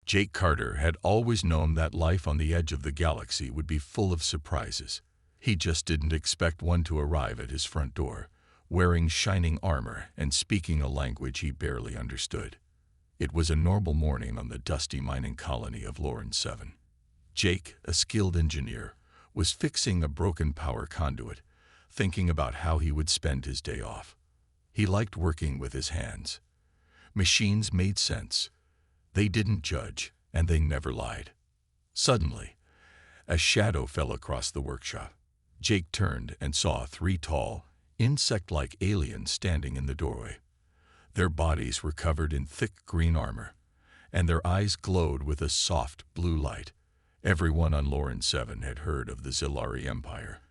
Jake Carter had always known that life on the edge of the galaxy would be full of surprises. He just didn't expect one to arrive at his front door, wearing shining armor and speaking a language he barely understood. It was a normal morning on the dusty mining colony of Loran 7. Jake, a skilled engineer, was fixing a broken power conduit, thinking about how he would spend his day off. He liked working with his hands. Machines made sense. They didn't judge, and they never lied. Suddenly, a shadow fell across the workshop. Jake turned and saw 3 tall, insect-like aliens standing in the doorway. Their bodies were covered in thick green armor, and their eyes glowed with a soft blue light. Everyone on Loran 7 had heard of the Zilari Empire,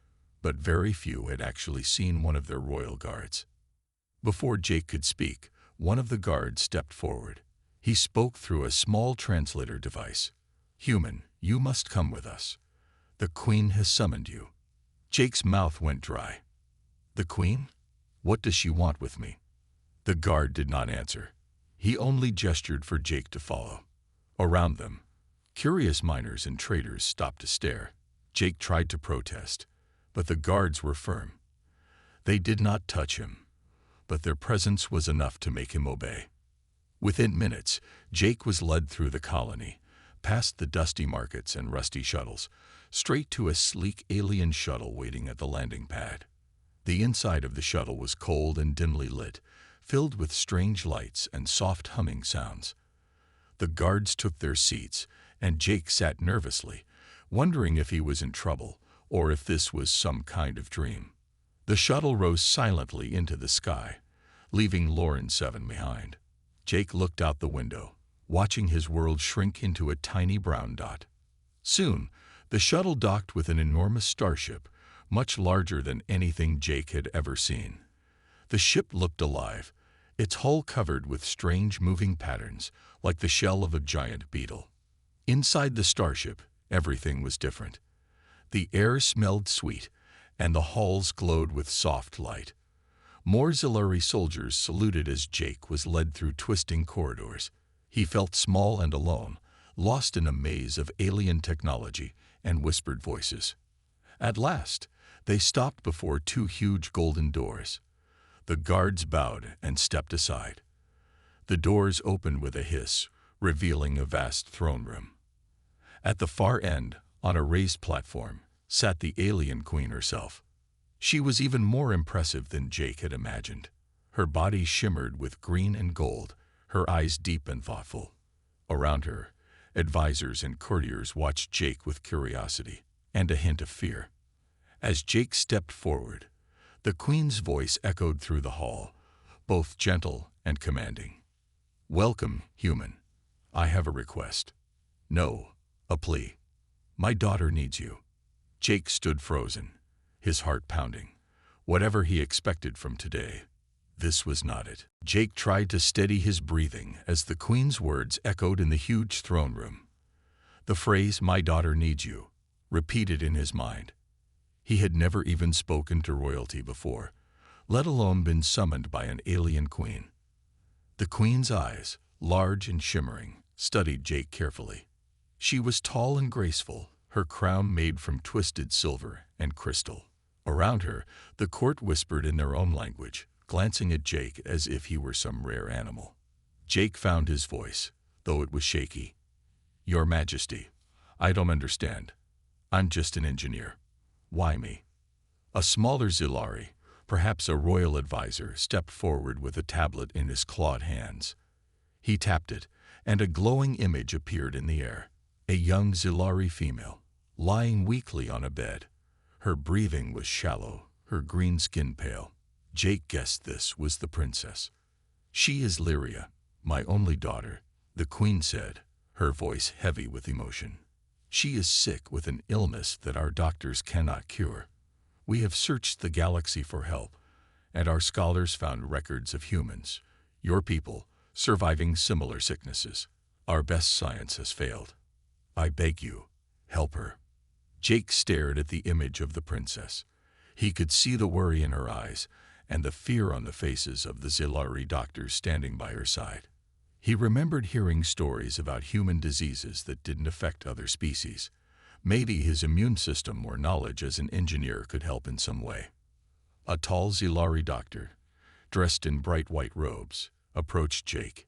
but very few had actually seen one of their royal guards. Before Jake could speak, one of the guards stepped forward. He spoke through a small translator device. "Human, you must come with us. The Queen has summoned you." Jake's mouth went dry. "The Queen? What does she want with me?" The guard did not answer. He only gestured for Jake to follow. Around them, curious miners and traders stopped to stare. Jake tried to protest, but the guards were firm. They did not touch him, but their presence was enough to make him obey. Within minutes, Jake was led through the colony, past the dusty markets and rusty shuttles, straight to a sleek alien shuttle waiting at the landing pad. The inside of the shuttle was cold and dimly lit, filled with strange lights and soft humming sounds. The guards took their seats, and Jake sat nervously, wondering if he was in trouble or if this was some kind of dream. The shuttle rose silently into the sky, leaving Loran 7 behind. Jake looked out the window, watching his world shrink into a tiny brown dot. Soon, the shuttle docked with an enormous starship, much larger than anything Jake had ever seen. The ship looked alive, its hull covered with strange moving patterns, like the shell of a giant beetle. Inside the starship, everything was different. The air smelled sweet, and the halls glowed with soft light. More Zilari soldiers saluted as Jake was led through twisting corridors. He felt small and alone, lost in a maze of alien technology and whispered voices. At last, they stopped before 2 huge golden doors. The guards bowed and stepped aside. The doors opened with a hiss, revealing a vast throne room. At the far end, on a raised platform, sat the alien queen herself. She was even more impressive than Jake had imagined. Her body shimmered with green and gold, her eyes deep and thoughtful. Around her, advisors and courtiers watched Jake with curiosity and a hint of fear. As Jake stepped forward, the queen's voice echoed through the hall, both gentle and commanding. "Welcome, human. I have a request. No, a plea. My daughter needs you." Jake stood frozen, his heart pounding. Whatever he expected from today, this was not it. Jake tried to steady his breathing as the queen's words echoed in the huge throne room. The phrase, "My daughter needs you," repeated in his mind. He had never even spoken to royalty before, let alone been summoned by an alien queen. The queen's eyes, large and shimmering, studied Jake carefully. She was tall and graceful, her crown made from twisted silver and crystal. Around her, the court whispered in their own language, glancing at Jake as if he were some rare animal. Jake found his voice, though it was shaky. "Your Majesty, I don't understand. I'm just an engineer. Why me?" A smaller Zilari, perhaps a royal advisor, stepped forward with a tablet in his clawed hands. He tapped it, and a glowing image appeared in the air. A young Zilari female, lying weakly on a bed. Her breathing was shallow, her green skin pale. Jake guessed this was the princess. "She is Lyria, my only daughter," the queen said, her voice heavy with emotion. "She is sick with an illness that our doctors cannot cure. We have searched the galaxy for help, and our scholars found records of humans, your people, surviving similar sicknesses. Our best science has failed. I beg you, help her." Jake stared at the image of the princess. He could see the worry in her eyes and the fear on the faces of the Zilari doctors standing by her side. He remembered hearing stories about human diseases that didn't affect other species. Maybe his immune system or knowledge as an engineer could help in some way. A tall Zilari doctor, dressed in bright white robes, approached Jake.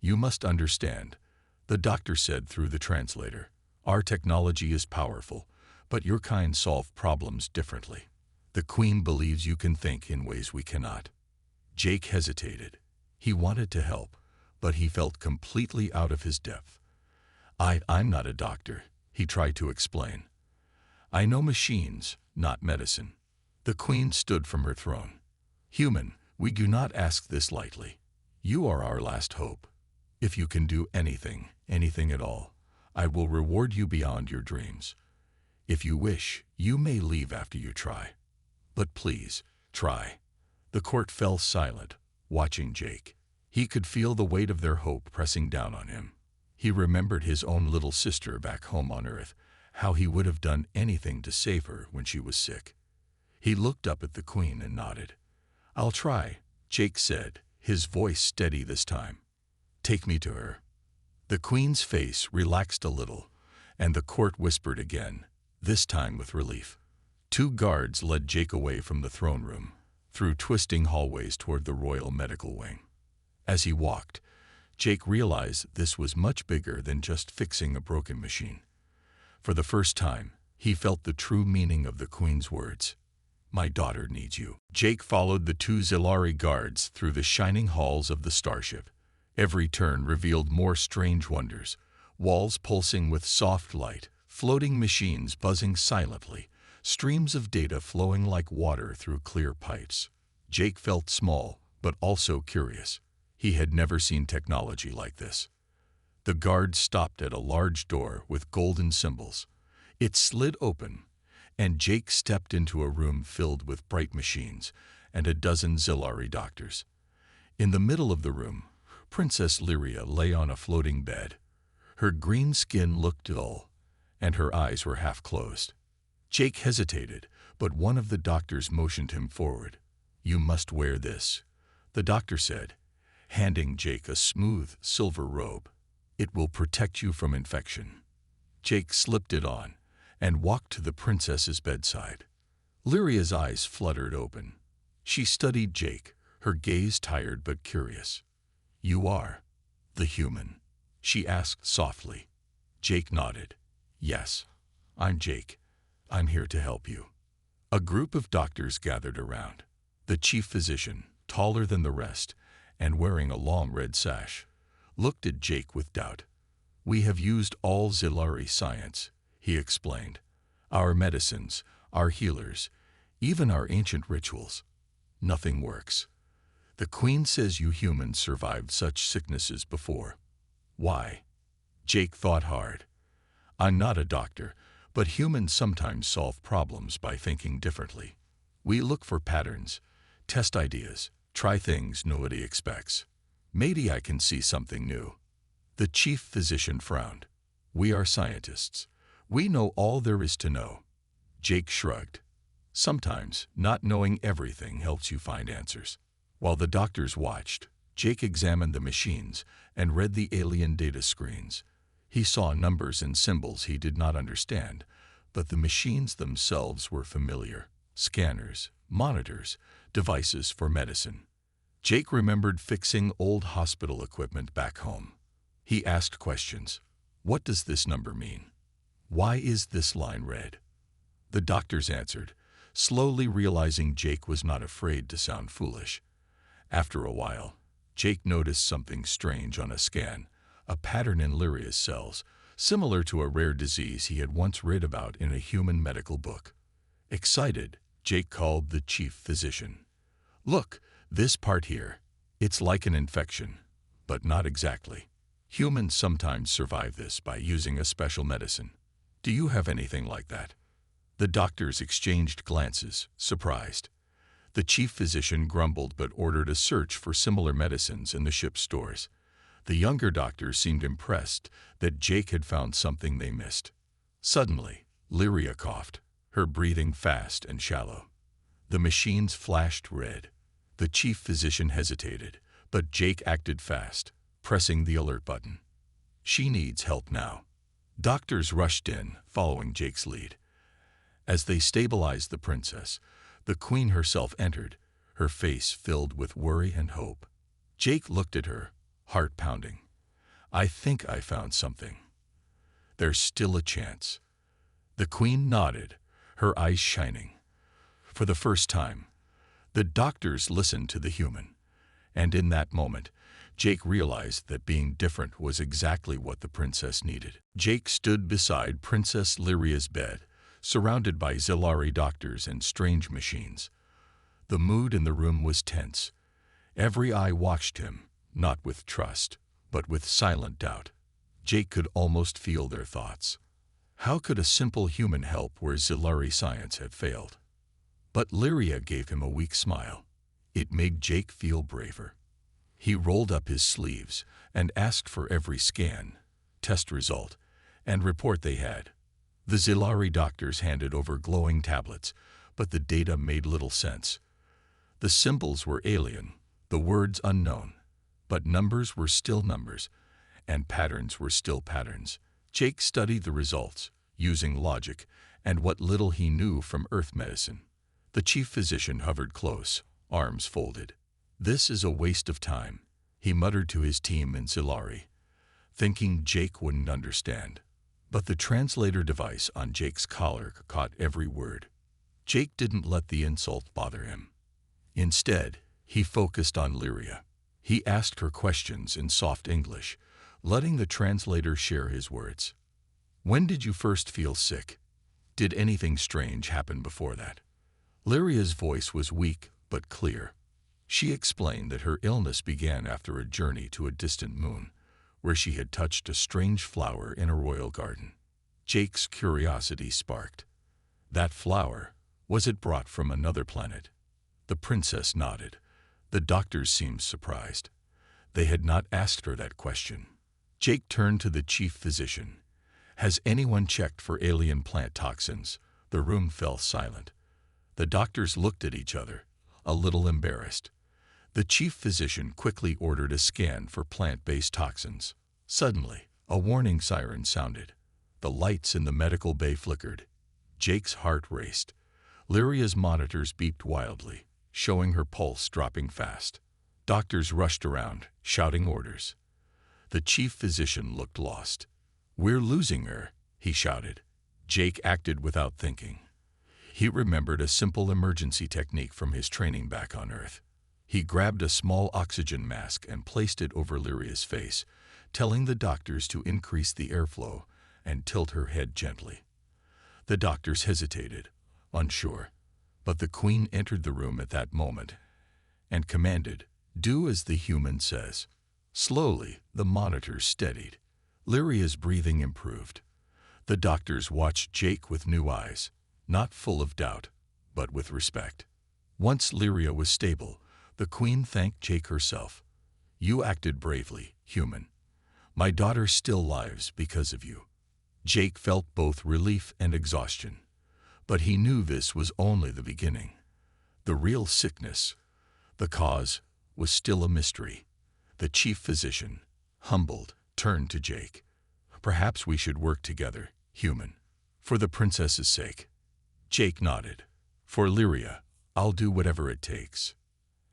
"You must understand," the doctor said through the translator. "Our technology is powerful, but your kind solve problems differently. The Queen believes you can think in ways we cannot." Jake hesitated. He wanted to help, but he felt completely out of his depth. I'm not a doctor," he tried to explain. "I know machines, not medicine." The Queen stood from her throne. "Human, we do not ask this lightly. You are our last hope. If you can do anything, anything at all, I will reward you beyond your dreams. If you wish, you may leave after you try. But please, try." The court fell silent, watching Jake. He could feel the weight of their hope pressing down on him. He remembered his own little sister back home on Earth, how he would have done anything to save her when she was sick. He looked up at the Queen and nodded. "I'll try," Jake said, his voice steady this time. "Take me to her." The Queen's face relaxed a little, and the court whispered again, this time with relief. 2 guards led Jake away from the throne room, through twisting hallways toward the Royal Medical Wing. As he walked, Jake realized this was much bigger than just fixing a broken machine. For the first time, he felt the true meaning of the Queen's words. "My daughter needs you." Jake followed the 2 Zilari guards through the shining halls of the starship. Every turn revealed more strange wonders, walls pulsing with soft light, floating machines buzzing silently, streams of data flowing like water through clear pipes. Jake felt small, but also curious. He had never seen technology like this. The guard stopped at a large door with golden symbols. It slid open, and Jake stepped into a room filled with bright machines and a dozen Zilari doctors. In the middle of the room, Princess Lyria lay on a floating bed. Her green skin looked dull, and her eyes were half closed. Jake hesitated, but one of the doctors motioned him forward. "You must wear this," the doctor said, handing Jake a smooth silver robe. "It will protect you from infection." Jake slipped it on and walked to the princess's bedside. Lyria's eyes fluttered open. She studied Jake, her gaze tired but curious. "You are the human?" she asked softly. Jake nodded. "Yes, I'm Jake. I'm here to help you." A group of doctors gathered around. The chief physician, taller than the rest, and wearing a long red sash, looked at Jake with doubt. "We have used all Zilari science," he explained. "Our medicines, our healers, even our ancient rituals. Nothing works. The Queen says you humans survived such sicknesses before. Why?" Jake thought hard. "I'm not a doctor, but humans sometimes solve problems by thinking differently. We look for patterns, test ideas, try things nobody expects. Maybe I can see something new." The chief physician frowned. "We are scientists. We know all there is to know." Jake shrugged. "Sometimes, not knowing everything helps you find answers." While the doctors watched, Jake examined the machines and read the alien data screens. He saw numbers and symbols he did not understand, but the machines themselves were familiar. Scanners, monitors, devices for medicine. Jake remembered fixing old hospital equipment back home. He asked questions. "What does this number mean? Why is this line red?" The doctors answered, slowly realizing Jake was not afraid to sound foolish. After a while, Jake noticed something strange on a scan, a pattern in Lyria's cells, similar to a rare disease he had once read about in a human medical book. Excited, Jake called the chief physician. "Look, this part here. It's like an infection, but not exactly. Humans sometimes survive this by using a special medicine. Do you have anything like that?" The doctors exchanged glances, surprised. The chief physician grumbled but ordered a search for similar medicines in the ship's stores. The younger doctors seemed impressed that Jake had found something they missed. Suddenly, Lyria coughed, her breathing fast and shallow. The machines flashed red. The chief physician hesitated, but Jake acted fast. pressing the alert button. She needs help now. Doctors rushed in, following Jake's lead. As they stabilized the princess, the queen herself entered, her face filled with worry and hope. Jake looked at her, heart pounding. "I think I found something. There's still a chance." The queen nodded, her eyes shining. For the first time, the doctors listened to the human, and in that moment, Jake realized that being different was exactly what the princess needed. Jake stood beside Princess Lyria's bed, surrounded by Zilari doctors and strange machines. The mood in the room was tense. Every eye watched him, not with trust, but with silent doubt. Jake could almost feel their thoughts. How could a simple human help where Zilari science had failed? But Lyria gave him a weak smile. It made Jake feel braver. He rolled up his sleeves and asked for every scan, test result, and report they had. The Zilari doctors handed over glowing tablets, but the data made little sense. The symbols were alien, the words unknown, but numbers were still numbers, and patterns were still patterns. Jake studied the results, using logic and what little he knew from earth medicine. The chief physician hovered close, arms folded. "This is a waste of time," he muttered to his team in Zilari, thinking Jake wouldn't understand. But the translator device on Jake's collar caught every word. Jake didn't let the insult bother him. Instead, he focused on Lyria. He asked her questions in soft English, letting the translator share his words. "When did you first feel sick? Did anything strange happen before that?" Lyria's voice was weak but clear. She explained that her illness began after a journey to a distant moon, where she had touched a strange flower in a royal garden. Jake's curiosity sparked. That flower, was it brought from another planet? The princess nodded. The doctors seemed surprised. They had not asked her that question. Jake turned to the chief physician. "Has anyone checked for alien plant toxins?" The room fell silent. The doctors looked at each other, a little embarrassed. The chief physician quickly ordered a scan for plant-based toxins. Suddenly, a warning siren sounded. The lights in the medical bay flickered. Jake's heart raced. Lyria's monitors beeped wildly, showing her pulse dropping fast. Doctors rushed around, shouting orders. The chief physician looked lost. "We're losing her," he shouted. Jake acted without thinking. He remembered a simple emergency technique from his training back on Earth. He grabbed a small oxygen mask and placed it over Lyria's face, telling the doctors to increase the airflow and tilt her head gently. The doctors hesitated, unsure, but the queen entered the room at that moment and commanded, "Do as the human says." Slowly, the monitors steadied. Lyria's breathing improved. The doctors watched Jake with new eyes, not full of doubt, but with respect. Once Lyria was stable, the queen thanked Jake herself. "You acted bravely, human. My daughter still lives because of you." Jake felt both relief and exhaustion, but he knew this was only the beginning. The real sickness, the cause, was still a mystery. The chief physician, humbled, turned to Jake. "Perhaps we should work together, human, for the princess's sake." Jake nodded. "For Lyria, I'll do whatever it takes."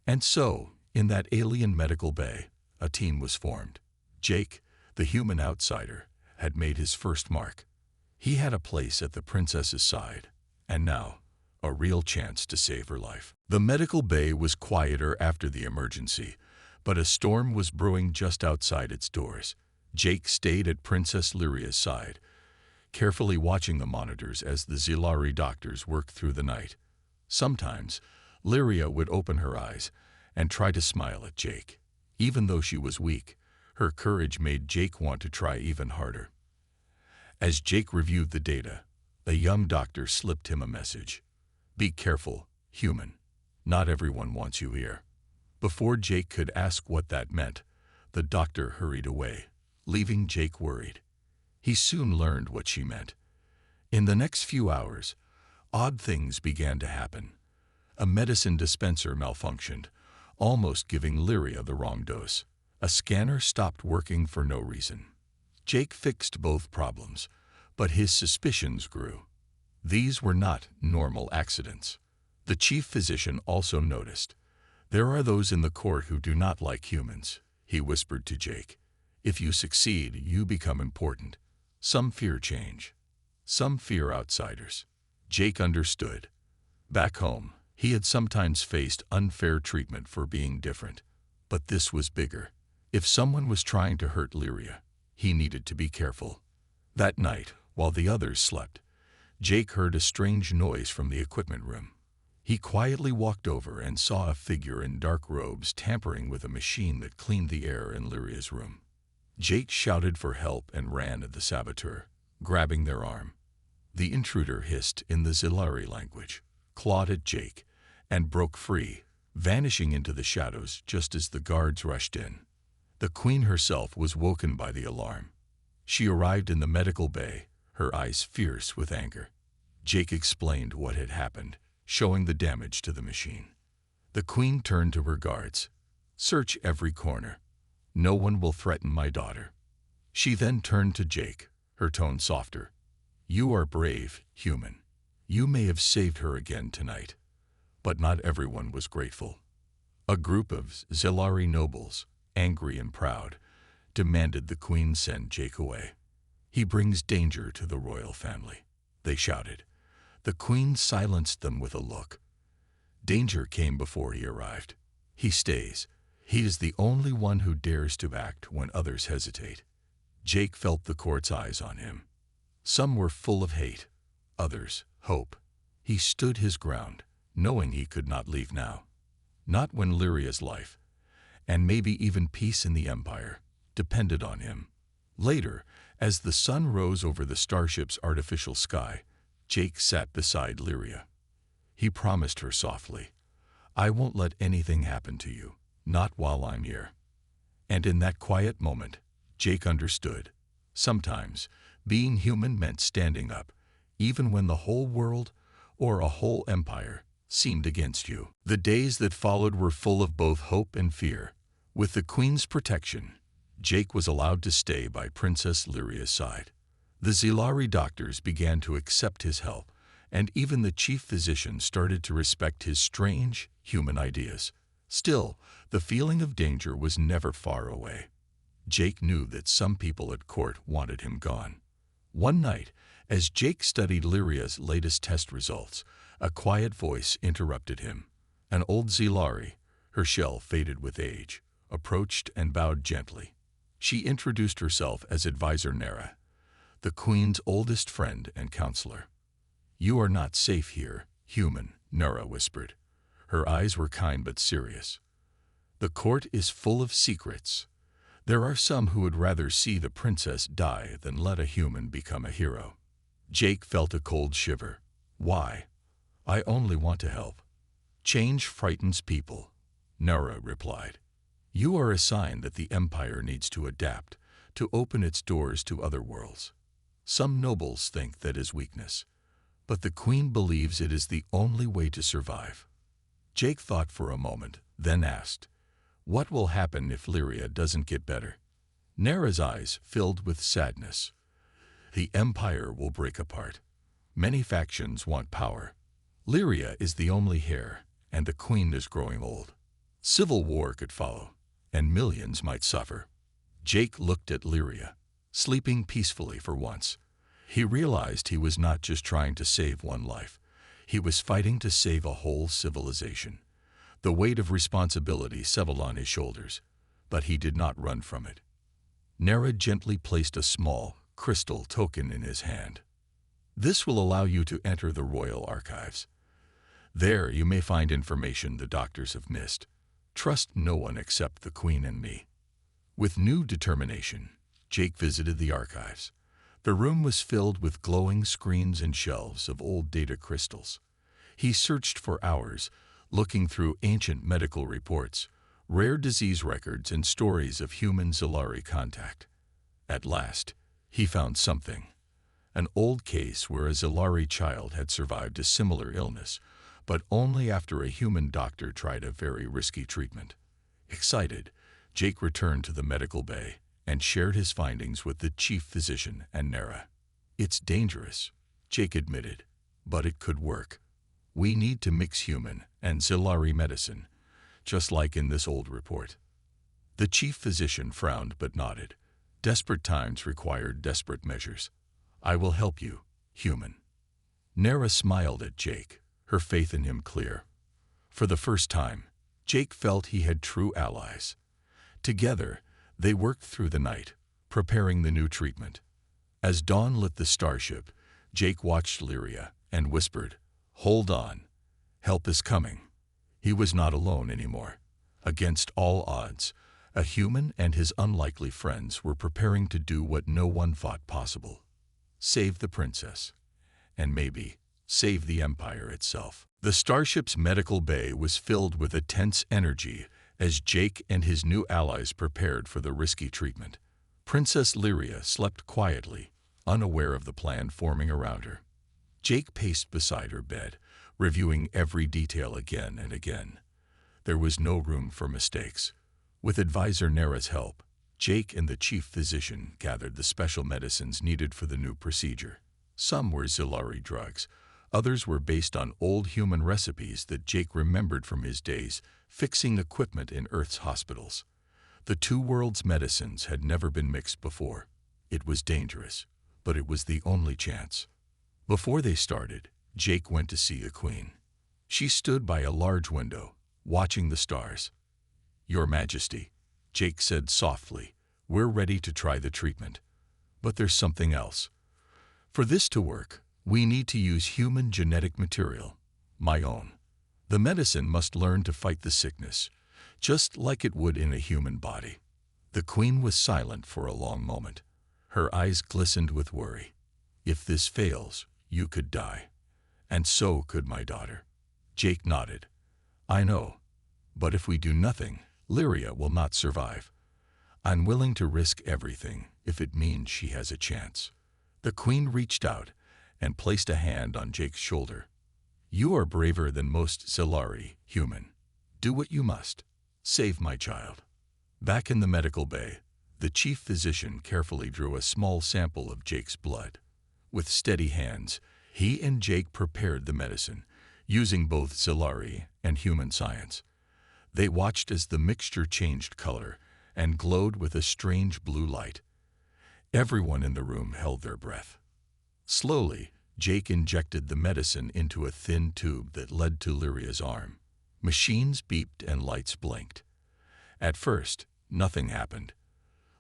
And so, in that alien medical bay, a team was formed. Jake, the human outsider, had made his first mark. He had a place at the princess's side, and now, a real chance to save her life. The medical bay was quieter after the emergency, but a storm was brewing just outside its doors. Jake stayed at Princess Lyria's side, carefully watching the monitors as the Zilari doctors worked through the night. Sometimes, Lyria would open her eyes and try to smile at Jake. Even though she was weak, her courage made Jake want to try even harder. As Jake reviewed the data, a young doctor slipped him a message. "Be careful, human. Not everyone wants you here." Before Jake could ask what that meant, the doctor hurried away, leaving Jake worried. He soon learned what she meant. In the next few hours, odd things began to happen. A medicine dispenser malfunctioned, almost giving Lyria the wrong dose. A scanner stopped working for no reason. Jake fixed both problems, but his suspicions grew. These were not normal accidents. The chief physician also noticed. "There are those in the court who do not like humans," he whispered to Jake. "If you succeed, you become important. Some fear change. Some fear outsiders." Jake understood. Back home, he had sometimes faced unfair treatment for being different. But this was bigger. If someone was trying to hurt Lyria, he needed to be careful. That night, while the others slept, Jake heard a strange noise from the equipment room. He quietly walked over and saw a figure in dark robes tampering with a machine that cleaned the air in Lyria's room. Jake shouted for help and ran at the saboteur, grabbing their arm. The intruder hissed in the Zilari language, clawed at Jake, and broke free, vanishing into the shadows just as the guards rushed in. The queen herself was woken by the alarm. She arrived in the medical bay, her eyes fierce with anger. Jake explained what had happened, showing the damage to the machine. The queen turned to her guards. "Search every corner. No one will threaten my daughter." She then turned to Jake, her tone softer. "You are brave, human. You may have saved her again tonight." But not everyone was grateful. A group of Zilari nobles, angry and proud, demanded the queen send Jake away. "He brings danger to the royal family," they shouted. The queen silenced them with a look. "Danger came before he arrived. He stays. He is the only one who dares to act when others hesitate." Jake felt the court's eyes on him. Some were full of hate, others hope. He stood his ground, knowing he could not leave now. Not when Lyria's life, and maybe even peace in the Empire, depended on him. Later, as the sun rose over the starship's artificial sky, Jake sat beside Lyria. He promised her softly, "I won't let anything happen to you, not while I'm here." And in that quiet moment, Jake understood. Sometimes, being human meant standing up, even when the whole world, or a whole empire, seemed against you. The days that followed were full of both hope and fear. With the queen's protection, Jake was allowed to stay by Princess Lyria's side. The Zilari doctors began to accept his help, and even the chief physician started to respect his strange, human ideas. Still, the feeling of danger was never far away. Jake knew that some people at court wanted him gone. One night, as Jake studied Lyria's latest test results, a quiet voice interrupted him. An old Zilari, her shell faded with age, approached and bowed gently. She introduced herself as Advisor Nera, the queen's oldest friend and counselor. "You are not safe here, human," Nera whispered. Her eyes were kind but serious. "The court is full of secrets. There are some who would rather see the princess die than let a human become a hero." Jake felt a cold shiver. "Why? I only want to help." "Change frightens people," Nera replied. "You are a sign that the empire needs to adapt, to open its doors to other worlds. Some nobles think that is weakness, but the queen believes it is the only way to survive." Jake thought for a moment, then asked, "What will happen if Lyria doesn't get better?" Nera's eyes filled with sadness. "The empire will break apart. Many factions want power. Lyria is the only heir, and the queen is growing old. Civil war could follow, and millions might suffer." Jake looked at Lyria, sleeping peacefully for once. He realized he was not just trying to save one life. He was fighting to save a whole civilization. The weight of responsibility settled on his shoulders, but he did not run from it. Nera gently placed a small, crystal token in his hand. "This will allow you to enter the royal archives. There you may find information the doctors have missed. Trust no one except the queen and me." With new determination, Jake visited the archives. The room was filled with glowing screens and shelves of old data crystals. He searched for hours, looking through ancient medical reports, rare disease records, and stories of human Zilari contact. At last, he found something. An old case where a Zilari child had survived a similar illness, but only after a human doctor tried a very risky treatment. Excited, Jake returned to the medical bay and shared his findings with the chief physician and Nara. "It's dangerous," Jake admitted, "but it could work. We need to mix human and Zilari medicine, just like in this old report." The chief physician frowned but nodded. Desperate times required desperate measures. "I will help you, human." Nara smiled at Jake, her faith in him clear. For the first time, Jake felt he had true allies. Together, they worked through the night, preparing the new treatment. As dawn lit the starship, Jake watched Lyria and whispered, "Hold on. Help is coming." He was not alone anymore. Against all odds, a human and his unlikely friends were preparing to do what no one thought possible: save the princess, and maybe save the Empire itself. The starship's medical bay was filled with a tense energy as Jake and his new allies prepared for the risky treatment. Princess Lyria slept quietly, unaware of the plan forming around her. Jake paced beside her bed, reviewing every detail again and again. There was no room for mistakes. With advisor Nara's help, Jake and the chief physician gathered the special medicines needed for the new procedure. Some were Zilari drugs. Others were based on old human recipes that Jake remembered from his days fixing equipment in Earth's hospitals. The two worlds' medicines had never been mixed before. It was dangerous, but it was the only chance. Before they started, Jake went to see the queen. She stood by a large window, watching the stars. "Your Majesty," Jake said softly, "we're ready to try the treatment. But there's something else. For this to work, we need to use human genetic material, my own. The medicine must learn to fight the sickness, just like it would in a human body." The queen was silent for a long moment. Her eyes glistened with worry. "If this fails, you could die. And so could my daughter." Jake nodded. "I know. But if we do nothing, Lyria will not survive. I'm willing to risk everything if it means she has a chance." The queen reached out and placed a hand on Jake's shoulder. "You are braver than most Zilari, human. Do what you must. Save my child." Back in the medical bay, the chief physician carefully drew a small sample of Jake's blood. With steady hands, he and Jake prepared the medicine, using both Zilari and human science. They watched as the mixture changed color and glowed with a strange blue light. Everyone in the room held their breath. Slowly, Jake injected the medicine into a thin tube that led to Lyria's arm. Machines beeped and lights blinked. At first, nothing happened.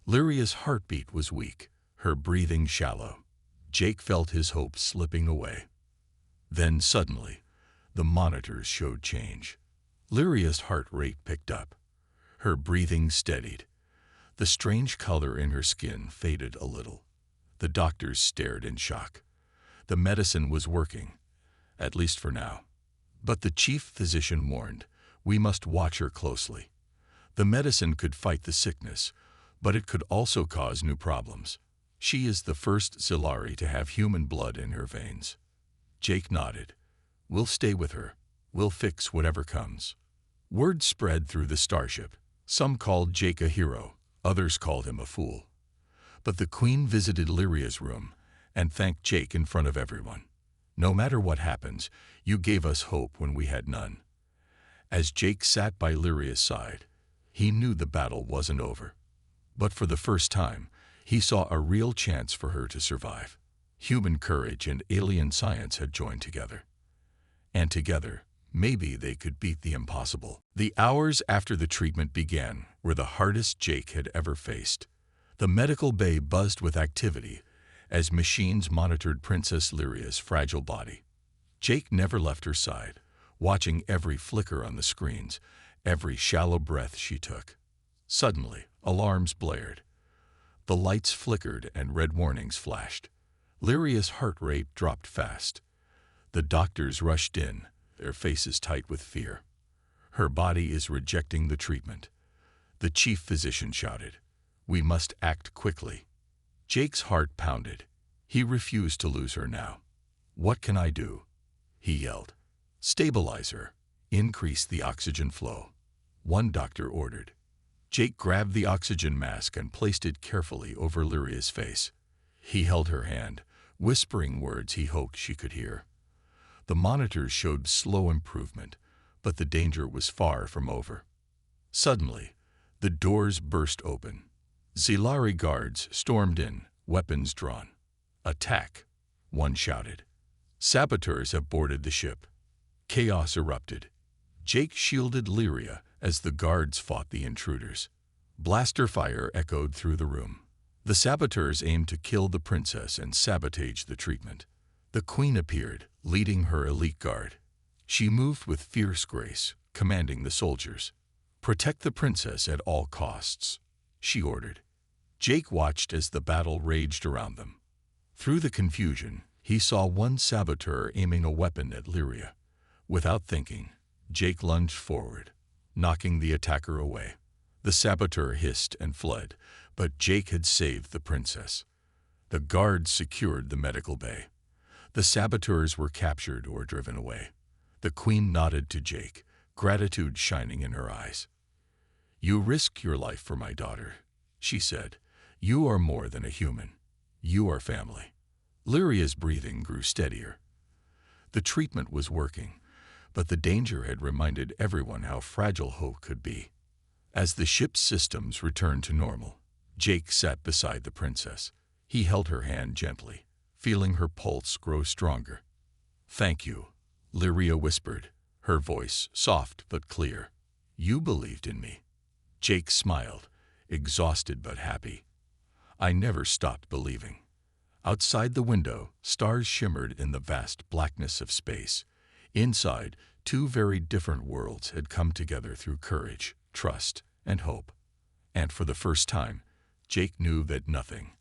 Lyria's heartbeat was weak, her breathing shallow. Jake felt his hopes slipping away. Then suddenly, the monitors showed change. Lyria's heart rate picked up. Her breathing steadied. The strange color in her skin faded a little. The doctors stared in shock. The medicine was working, at least for now. But the chief physician warned, "We must watch her closely. The medicine could fight the sickness, but it could also cause new problems. She is the first Zilari to have human blood in her veins." Jake nodded. "We'll stay with her. We'll fix whatever comes." Word spread through the starship. Some called Jake a hero, others called him a fool. But the queen visited Lyria's room and thanked Jake in front of everyone. "No matter what happens, you gave us hope when we had none." As Jake sat by Lyria's side, he knew the battle wasn't over. But for the first time, he saw a real chance for her to survive. Human courage and alien science had joined together. And together, maybe they could beat the impossible. The hours after the treatment began were the hardest Jake had ever faced. The medical bay buzzed with activity as machines monitored Princess Lyria's fragile body. Jake never left her side, watching every flicker on the screens, every shallow breath she took. Suddenly, alarms blared. The lights flickered and red warnings flashed. Lyria's heart rate dropped fast. The doctors rushed in, their faces tight with fear. "Her body is rejecting the treatment." The chief physician shouted, "We must act quickly." Jake's heart pounded. He refused to lose her now. "What can I do?" he yelled. "Stabilize her. Increase the oxygen flow," one doctor ordered. Jake grabbed the oxygen mask and placed it carefully over Lyria's face. He held her hand, whispering words he hoped she could hear. The monitors showed slow improvement, but the danger was far from over. Suddenly, the doors burst open. Zilari guards stormed in, weapons drawn. "Attack!" one shouted. "Saboteurs have boarded the ship." Chaos erupted. Jake shielded Lyria as the guards fought the intruders. Blaster fire echoed through the room. The saboteurs aimed to kill the princess and sabotage the treatment. The queen appeared, leading her elite guard. She moved with fierce grace, commanding the soldiers. "Protect the princess at all costs," she ordered. Jake watched as the battle raged around them. Through the confusion, he saw one saboteur aiming a weapon at Lyria. Without thinking, Jake lunged forward, knocking the attacker away. The saboteur hissed and fled, but Jake had saved the princess. The guards secured the medical bay. The saboteurs were captured or driven away. The queen nodded to Jake, gratitude shining in her eyes. "You risked your life for my daughter," she said. "You are more than a human. You are family." Lyria's breathing grew steadier. The treatment was working, but the danger had reminded everyone how fragile hope could be. As the ship's systems returned to normal, Jake sat beside the princess. He held her hand gently, feeling her pulse grow stronger. "Thank you," Lyria whispered, her voice soft but clear. "You believed in me." Jake smiled, exhausted but happy. "I never stopped believing." Outside the window, stars shimmered in the vast blackness of space. Inside, two very different worlds had come together through courage, trust, and hope. And for the first time, Jake knew that nothing,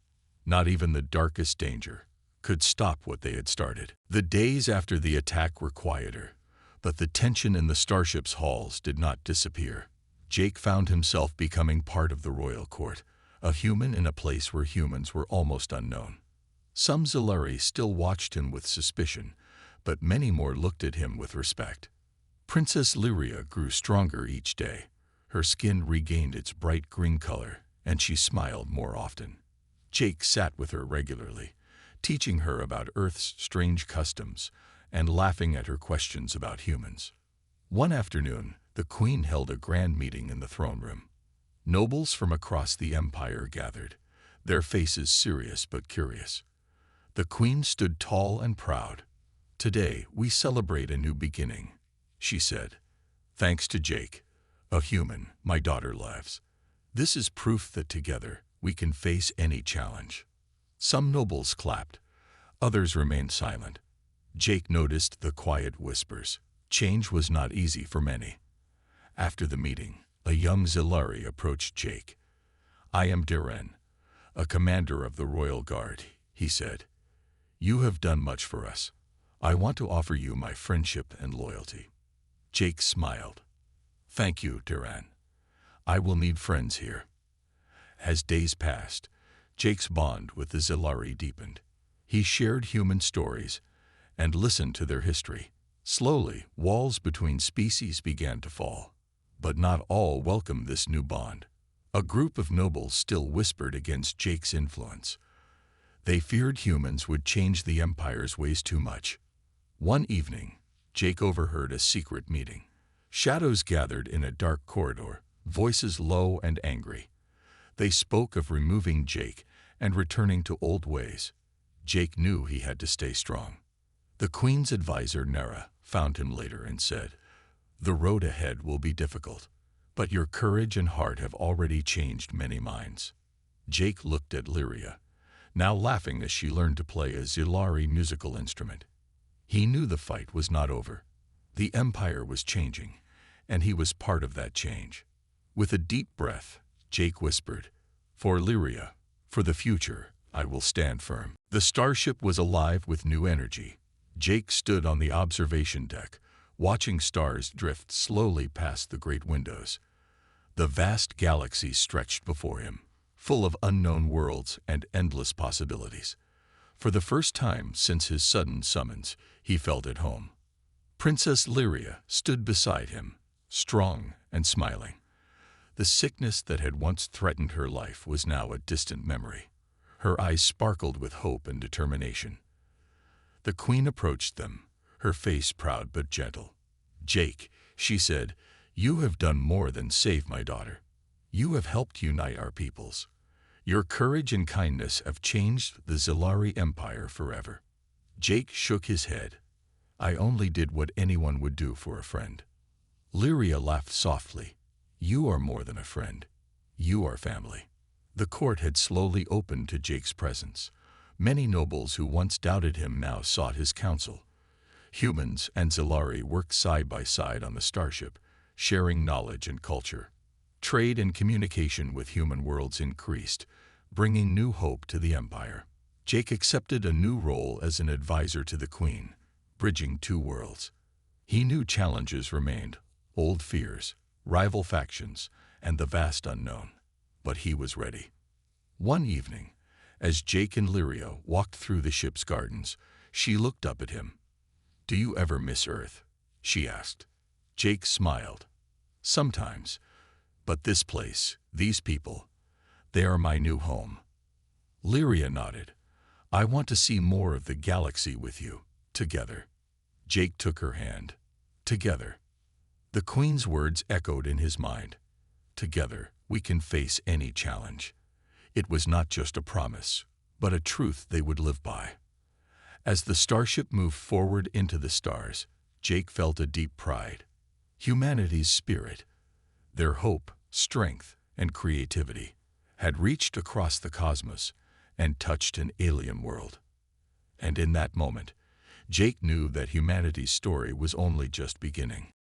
not even the darkest danger, could stop what they had started. The days after the attack were quieter, but the tension in the starship's halls did not disappear. Jake found himself becoming part of the royal court, a human in a place where humans were almost unknown. Some Zilari still watched him with suspicion, but many more looked at him with respect. Princess Lyria grew stronger each day. Her skin regained its bright green color, and she smiled more often. Jake sat with her regularly, teaching her about Earth's strange customs and laughing at her questions about humans. One afternoon, the queen held a grand meeting in the throne room. Nobles from across the empire gathered, their faces serious but curious. The queen stood tall and proud. "Today, we celebrate a new beginning," she said. "Thanks to Jake, a human my daughter loves. This is proof that together we can face any challenge." Some nobles clapped. Others remained silent. Jake noticed the quiet whispers. Change was not easy for many. After the meeting, a young Zilari approached Jake. "I am Diren, a commander of the royal guard," he said. "You have done much for us. I want to offer you my friendship and loyalty." Jake smiled. "Thank you, Diren. I will need friends here." As days passed, Jake's bond with the Zilari deepened. He shared human stories and listened to their history. Slowly, walls between species began to fall. But not all welcomed this new bond. A group of nobles still whispered against Jake's influence. They feared humans would change the empire's ways too much. One evening, Jake overheard a secret meeting. Shadows gathered in a dark corridor, voices low and angry. They spoke of removing Jake and returning to old ways. Jake knew he had to stay strong. The queen's advisor, Nera, found him later and said, "The road ahead will be difficult, but your courage and heart have already changed many minds." Jake looked at Lyria, now laughing as she learned to play a Zilari musical instrument. He knew the fight was not over. The empire was changing, and he was part of that change. With a deep breath, Jake whispered, "For Lyria, for the future, I will stand firm." The starship was alive with new energy. Jake stood on the observation deck, watching stars drift slowly past the great windows. The vast galaxy stretched before him, full of unknown worlds and endless possibilities. For the first time since his sudden summons, he felt at home. Princess Lyria stood beside him, strong and smiling. The sickness that had once threatened her life was now a distant memory. Her eyes sparkled with hope and determination. The Queen approached them, her face proud but gentle. "Jake," she said, "you have done more than save my daughter. You have helped unite our peoples. Your courage and kindness have changed the Zilari Empire forever." Jake shook his head. "I only did what anyone would do for a friend." Lyria laughed softly. "You are more than a friend. You are family." The court had slowly opened to Jake's presence. Many nobles who once doubted him now sought his counsel. Humans and Zilari worked side by side on the starship, sharing knowledge and culture. Trade and communication with human worlds increased, bringing new hope to the Empire. Jake accepted a new role as an advisor to the Queen, bridging two worlds. He knew challenges remained, old fears, rival factions, and the vast unknown. But he was ready. One evening, as Jake and Lyria walked through the ship's gardens, she looked up at him. "Do you ever miss Earth?" she asked. Jake smiled. "Sometimes. But this place, these people, they are my new home." Lyria nodded. "I want to see more of the galaxy with you, together." Jake took her hand. "Together." The Queen's words echoed in his mind. "Together, we can face any challenge." It was not just a promise, but a truth they would live by. As the starship moved forward into the stars, Jake felt a deep pride. Humanity's spirit, their hope, strength, and creativity, had reached across the cosmos and touched an alien world. And in that moment, Jake knew that humanity's story was only just beginning.